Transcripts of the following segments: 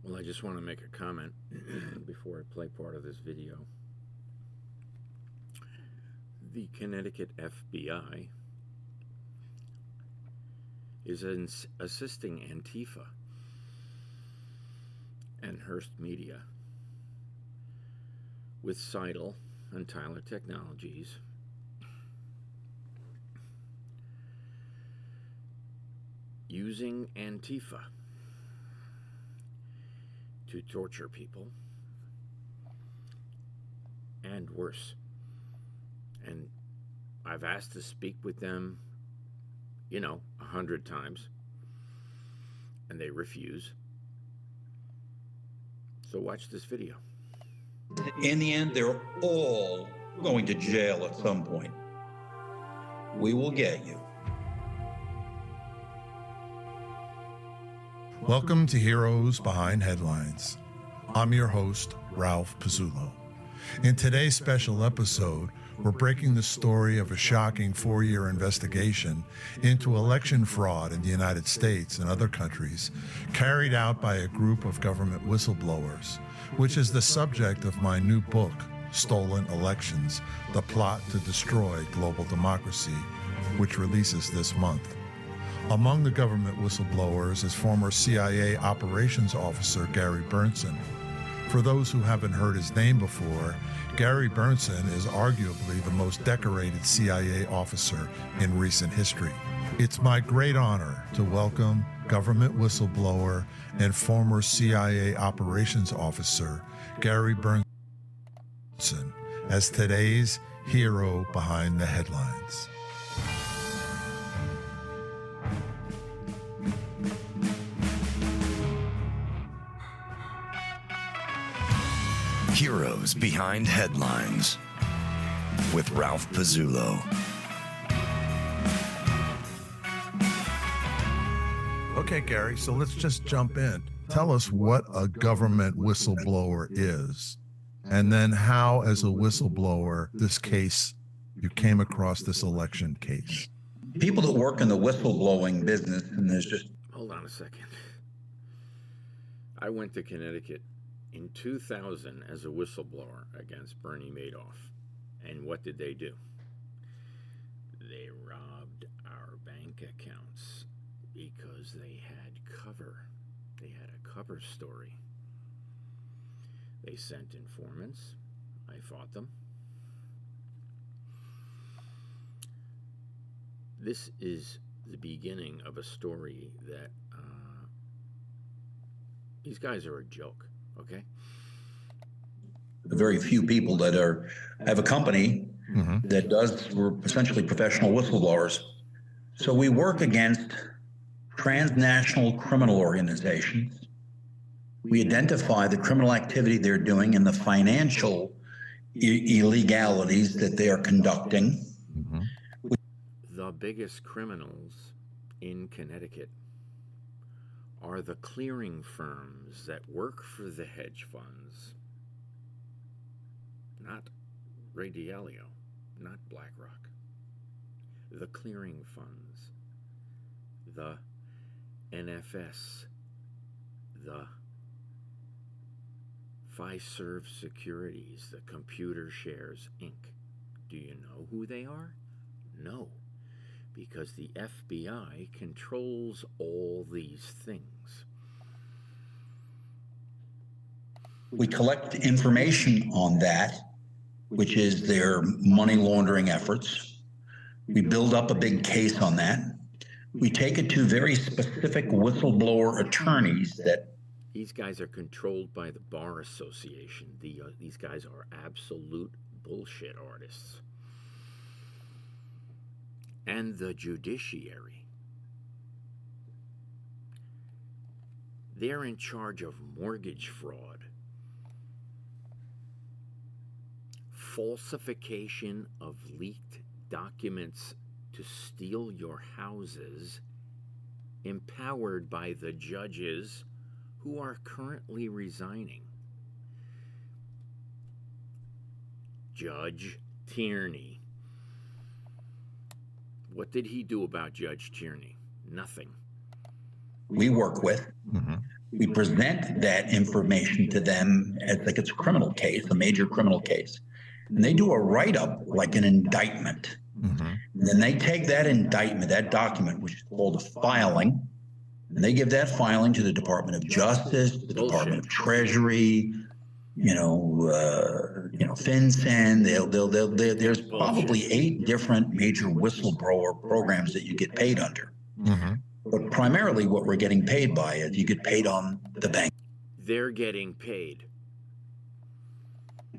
Well, I just want to make a comment before I play part of this video. The Connecticut FBI is assisting Antifa and Hearst Media with Seidel and Tyler Technologies using Antifa to torture people and worse. And I've asked to speak with them, 100 times, and they refuse. So watch this video. In the end, they're all going to jail at some point. We will get you. Welcome to Heroes Behind Headlines. I'm your host, Ralph Pizzulo. In today's special episode, we're breaking the story of a shocking 4-year investigation into election fraud in the United States and other countries, carried out by a group of government whistleblowers, which is the subject of my new book, Stolen Elections: The Plot to Destroy Global Democracy, which releases this month. Among the government whistleblowers is former CIA operations officer Gary Berntsen. For those who haven't heard his name before, Gary Berntsen is arguably the most decorated CIA officer in recent history. It's my great honor to welcome government whistleblower and former CIA operations officer Gary Berntsen as today's hero behind the headlines. Heroes Behind Headlines with Ralph Pizzulo. Okay, Gary, so let's just jump in. Tell us what a government whistleblower is, and then how, as a whistleblower, you came across this election case. People that work in the whistleblowing business, and there's just... Hold on a second. I went to Connecticut in 2000 as a whistleblower against Bernie Madoff. And what did they do? They robbed our bank accounts because they had cover. They had a cover story. They sent informants. I fought them. This is the beginning of a story that these guys are a joke. Okay. Very few people that have a company that we're essentially professional whistleblowers. So we work against transnational criminal organizations. We identify the criminal activity they're doing and the financial illegalities that they are conducting. The biggest criminals in Connecticut are the clearing firms that work for the hedge funds. Not Ray Dalio, not BlackRock. The clearing funds, the NFS, the Fiserv Securities, the Computer Shares Inc. Do you know who they are? No. Because the FBI controls all these things. We collect information on that, which is their money laundering efforts. We build up a big case on that. We take it to very specific whistleblower attorneys that... These guys are controlled by the Bar Association. These guys are absolute bullshit artists. And the judiciary. They're in charge of mortgage fraud, falsification of leaked documents to steal your houses, empowered by the judges who are currently resigning. Judge Tierney. What did he do about Judge Tierney? Nothing. We work with. We present that information to them as like it's a criminal case, a major criminal case. And they do a write-up like an indictment. And then they take that indictment, that document, which is called a filing, and they give that filing to the Department of Justice, the Department of Treasury, FinCEN. There's probably 8 different major whistleblower programs that you get paid under. But primarily what we're getting paid by is you get paid on the bank They're getting paid.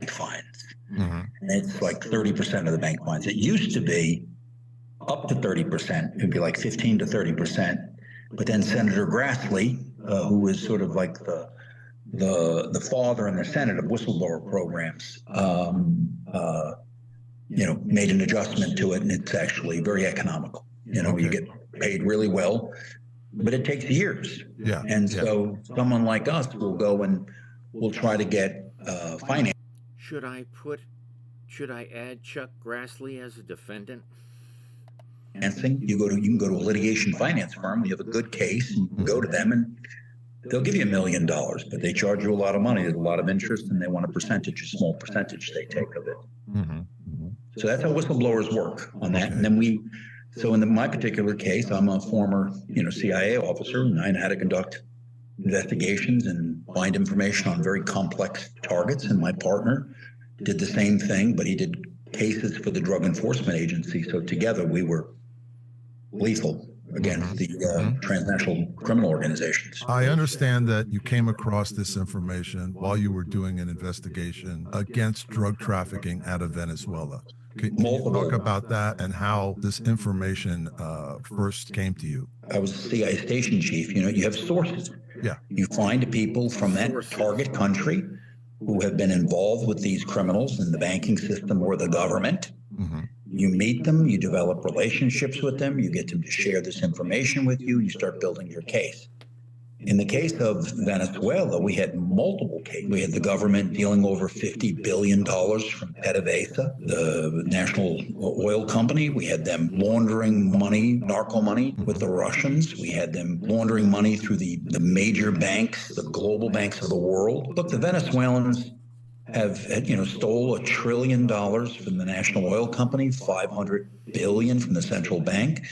fines. And it's like 30% of the bank fines. It used to be up to 30%. It'd be like 15 to 30%. But then Senator Grassley, who was sort of like the father in the Senate of whistleblower programs, made an adjustment to it, and it's actually very economical. You get paid really well, but it takes years. And so someone like us will go and we'll try to get finance. Should I add Chuck Grassley as a defendant? Financing. You can go to a litigation finance firm. You have a good case, and you can go to them, and they'll give you $1 million, but they charge you a lot of money. There's a lot of interest, and they want a small percentage they take of it. So that's how whistleblowers work on that. And then so in my particular case, I'm a former, CIA officer, and I know how to conduct investigations and find information on very complex targets. And my partner did the same thing, but he did cases for the Drug Enforcement Agency. So together we were lethal against the transnational criminal organizations. I understand that you came across this information while you were doing an investigation against drug trafficking out of Venezuela. Can you talk about that and how this information first came to you? I was a CIA station chief. You have sources. Yeah. You find people from that target country who have been involved with these criminals in the banking system or the government. You meet them, you develop relationships with them, you get them to share this information with you, and you start building your case. In the case of Venezuela, we had multiple cases. We had the government dealing over $50 billion from PDVSA, the national oil company. We had them laundering money, narco money, with the Russians. We had them laundering money through the major banks, the global banks of the world. Look, the Venezuelans have stole $1 trillion from the national oil company, $500 billion from the central bank.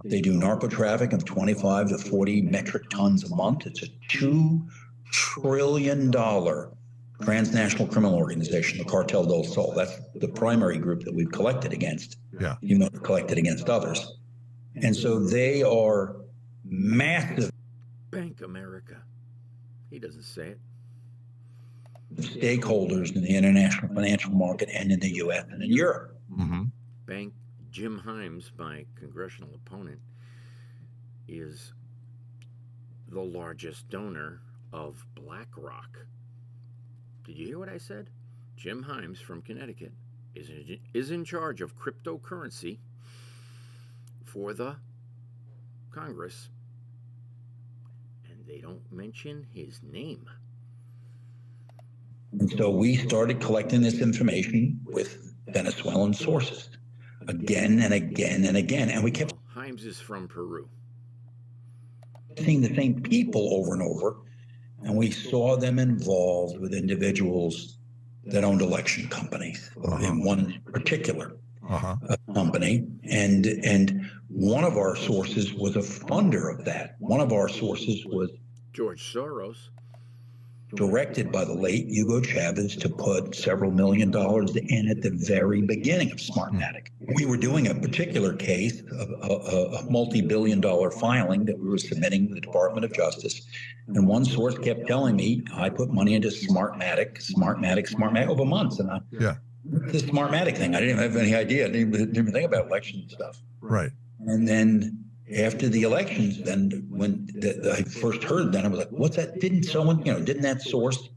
They do narco traffic of 25 to 40 metric tons a month. It's a $2 trillion transnational criminal organization, the Cartel del Sol. That's the primary group that we've collected against. Even though we've collected against others. And so they are massive. Bank America. He doesn't say it. Stakeholders in the international financial market and in the U.S. and in Europe. Bank Jim Himes, my congressional opponent, is the largest donor of BlackRock. Did you hear what I said? Jim Himes from Connecticut is in charge of cryptocurrency for the Congress, and they don't mention his name. And so we started collecting this information with Venezuelan sources again and again and again. And we kept Himes is from Peru. seeing the same people over and over. And we saw them involved with individuals that owned election companies in one particular company. And one of our sources was a funder of that. One of our sources was George Soros. Directed by the late Hugo Chavez to put several $1 million in at the very beginning of Smartmatic. We were doing a particular case, a multi-billion-dollar filing that we were submitting to the Department of Justice. And one source kept telling me, I put money into Smartmatic over months. And this Smartmatic thing, I didn't have any idea. I didn't even think about election stuff. Right. And then after the elections, then when I first heard that, I was like, what's that? Didn't that source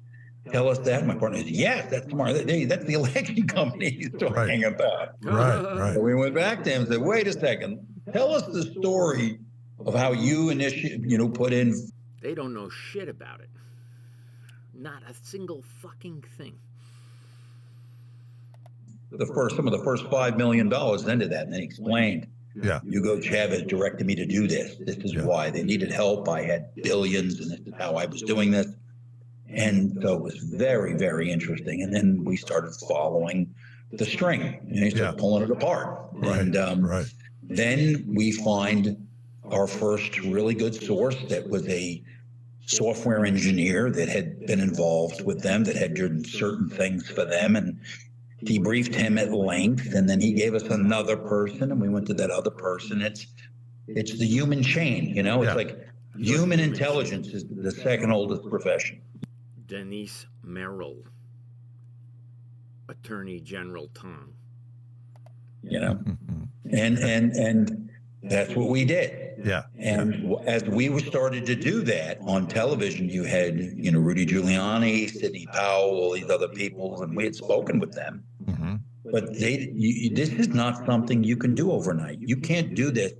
tell us that? My partner said, yes, that's smart. That's the election company he's talking about. Right. So we went back to him and said, wait a second, tell us the story of how you put in. They don't know shit about it. Not a single fucking thing. Some of the first $5 million into that, and then he explained Yeah. Hugo Chavez directed me to do this. This is why. They needed help. I had billions, and this is how I was doing this. And so it was very, very interesting. And then we started following the string, and they started pulling it apart. Right. And then we find our first really good source that was a software engineer that had been involved with them, that had done certain things for them, and debriefed him at length. And then he gave us another person, and we went to that other person. It's the human chain, you know. It's like human intelligence is the second oldest profession. Denise Merrill, Attorney General Tom. You know, and that's what we did. Yeah. And as we started to do that on television, you had, you know, Rudy Giuliani, Sidney Powell, all these other people, and we had spoken with them. But this is not something you can do overnight. You can't do this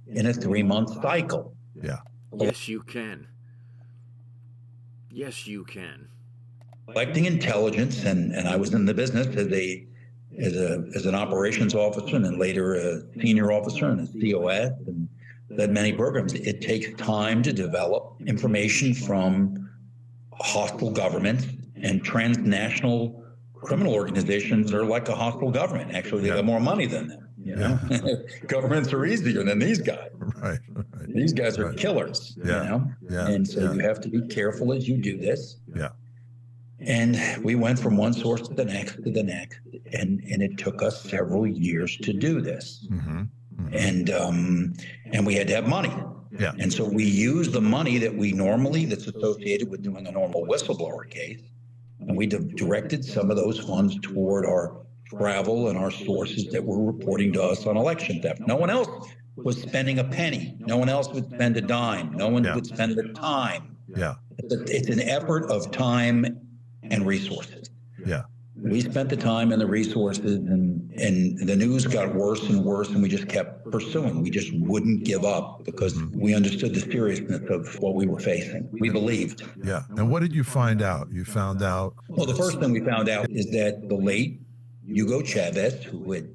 in a 3-month cycle. Yeah. Yes, you can. Yes, you can. Collecting intelligence, and I was in the business as an operations officer, and then later a senior officer and a COS, and led many programs. It takes time to develop information from hostile governments, and transnational criminal organizations are like a hostile government. Actually, they have more money than them. You know, governments are easier than these guys. Right. These guys are killers. You know, and so you have to be careful as you do this. Yeah. And we went from one source to the next, and it took us several years to do this. And we had to have money. Yeah. And so we used the money that's associated with doing a normal whistleblower case, and we directed some of those funds toward our travel and our sources that were reporting to us on election theft. No one else was spending a penny. No one else would spend a dime. No one would spend the time. Yeah. It's an effort of time and resources. Yeah. We spent the time and the resources, and the news got worse and worse, and we just kept pursuing. We just wouldn't give up because we understood the seriousness of what we were facing. We believed. Yeah. And what did you find out? You found out? Well, the first thing we found out is that the late Hugo Chavez, who had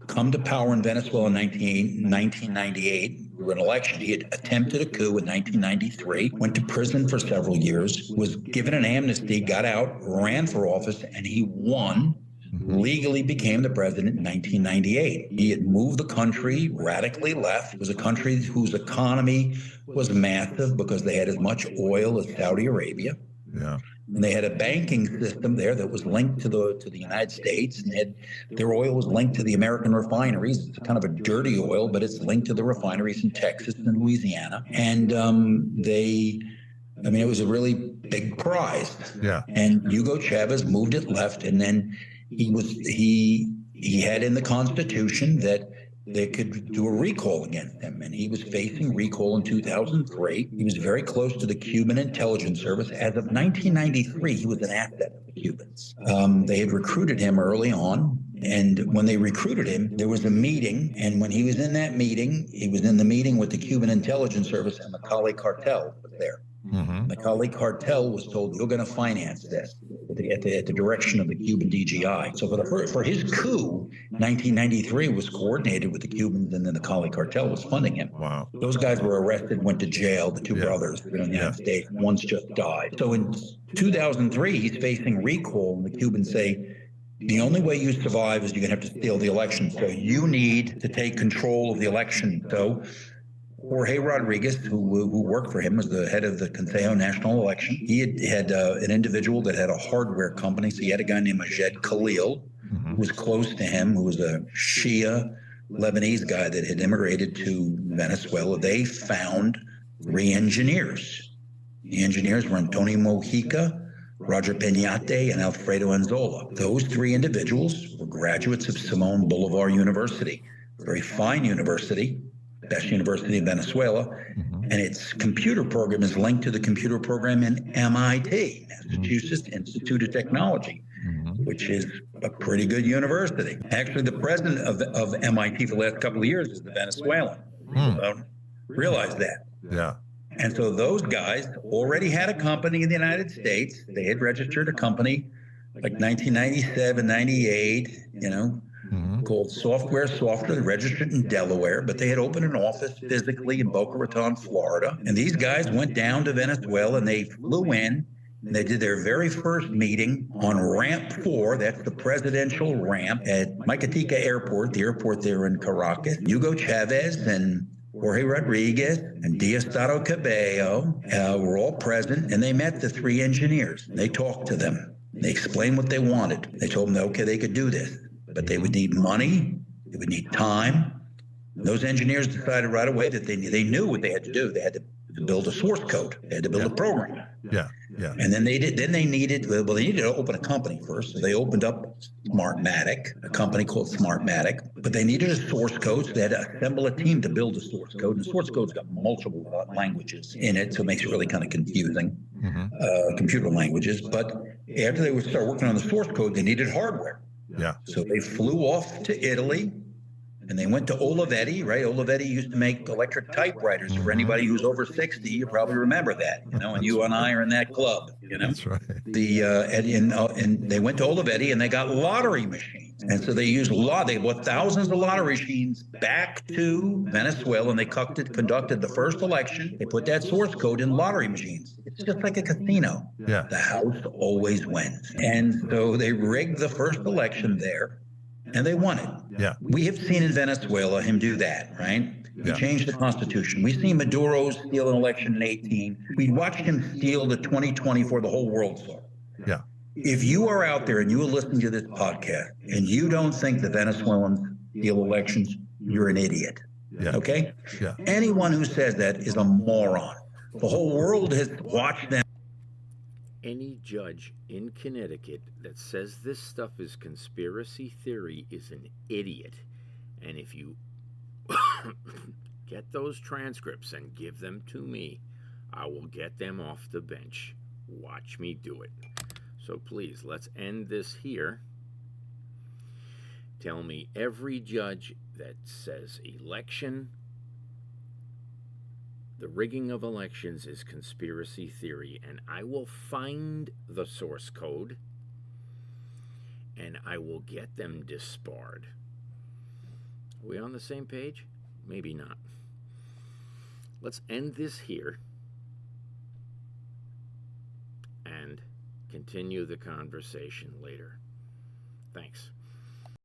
come to power in Venezuela in 1998, through an election. He had attempted a coup in 1993, went to prison for several years, was given an amnesty, got out, ran for office, and he won, legally became the president in 1998. He had moved the country radically left. It was a country whose economy was massive because they had as much oil as Saudi Arabia. Yeah. And they had a banking system there that was linked to the United States, and their oil was linked to the American refineries. It's kind of a dirty oil, but it's linked to the refineries in Texas and Louisiana. And it was a really big prize. Yeah. And Hugo Chavez moved it left, and then he had in the Constitution that they could do a recall against him, and he was facing recall in 2003. He was very close to the Cuban intelligence service. As of 1993, he was an asset of the Cubans. They had recruited him early on, and when they recruited him, there was a meeting, and when he was in that meeting, he was in the meeting with the Cuban intelligence service, and the Cali cartel was there. The Cali cartel was told, you're going to finance this at the direction of the Cuban DGI. So for his coup, 1993 was coordinated with the Cubans, and then the Cali cartel was funding him. Wow. Those guys were arrested, went to jail, the two brothers in the United States. One's just died. So in 2003, he's facing recall, and the Cubans say, the only way you survive is you're going to have to steal the election. So you need to take control of the election. So Jorge Rodriguez, who worked for him, was the head of the Consejo National Election. He had an individual that had a hardware company. So he had a guy named Majed Khalil, who was close to him, who was a Shia Lebanese guy that had immigrated to Venezuela. They found 3 engineers. The engineers were Antonio Mojica, Roger Peñate, and Alfredo Anzola. Those 3 individuals were graduates of Simón Bolívar University, a very fine university, best university in Venezuela, and its computer program is linked to the computer program in MIT, Massachusetts Institute of Technology, which is a pretty good university. Actually, the president of MIT for the last couple of years is the Venezuelan. Realize that. Yeah. And so those guys already had a company in the United States. They had registered a company like 1997, 98, called Software Software, registered in Delaware, but they had opened an office physically in Boca Raton, Florida. And these guys went down to Venezuela and they flew in. And they did their very first meeting on Ramp 4, that's the presidential ramp at Maicatica Airport, the airport there in Caracas. Hugo Chavez and Jorge Rodriguez and Diosdado Cabello were all present, and they met the three engineers. They talked to them. They explained what they wanted. They told them, okay, they could do this, but they would need money, they would need time. Those engineers decided right away that they knew what they had to do. They had to build a source code. They had to build a program. Yeah. And then they needed to open a company first. So they opened up Smartmatic, a company called Smartmatic, but they needed a source code. So they had to assemble a team to build the source code. And the source code's got multiple languages in it, so it makes it really kind of confusing, computer languages. But after they would start working on the source code, they needed hardware. Yeah. So they flew off to Italy. And they went to Olivetti, right? Olivetti used to make electric typewriters. For anybody who's over 60, you probably remember that, and you and I are in that club, That's right. And they went to Olivetti and they got lottery machines. And so they they bought thousands of lottery machines back to Venezuela, and they conducted the first election. They put that source code in lottery machines. It's just like a casino. Yeah. The house always wins. And so they rigged the first election there. And they won it. Yeah. We have seen in Venezuela him do that, right? He changed the Constitution. We've seen Maduro steal an election in 2018. We watched him steal the 2024, the whole world saw. Yeah. If you are out there and you are listening to this podcast and you don't think the Venezuelans steal elections, you're an idiot. Yeah. Okay? Yeah. Anyone who says that is a moron. The whole world has watched them. Any judge in Connecticut that says this stuff is conspiracy theory is an idiot. And if you get those transcripts and give them to me, I will get them off the bench. Watch me do it. So please, let's end this here. Tell me every judge that says the rigging of elections is conspiracy theory, and I will find the source code and I will get them disbarred. Are we on the same page? Maybe not. Let's end this here and continue the conversation later. Thanks.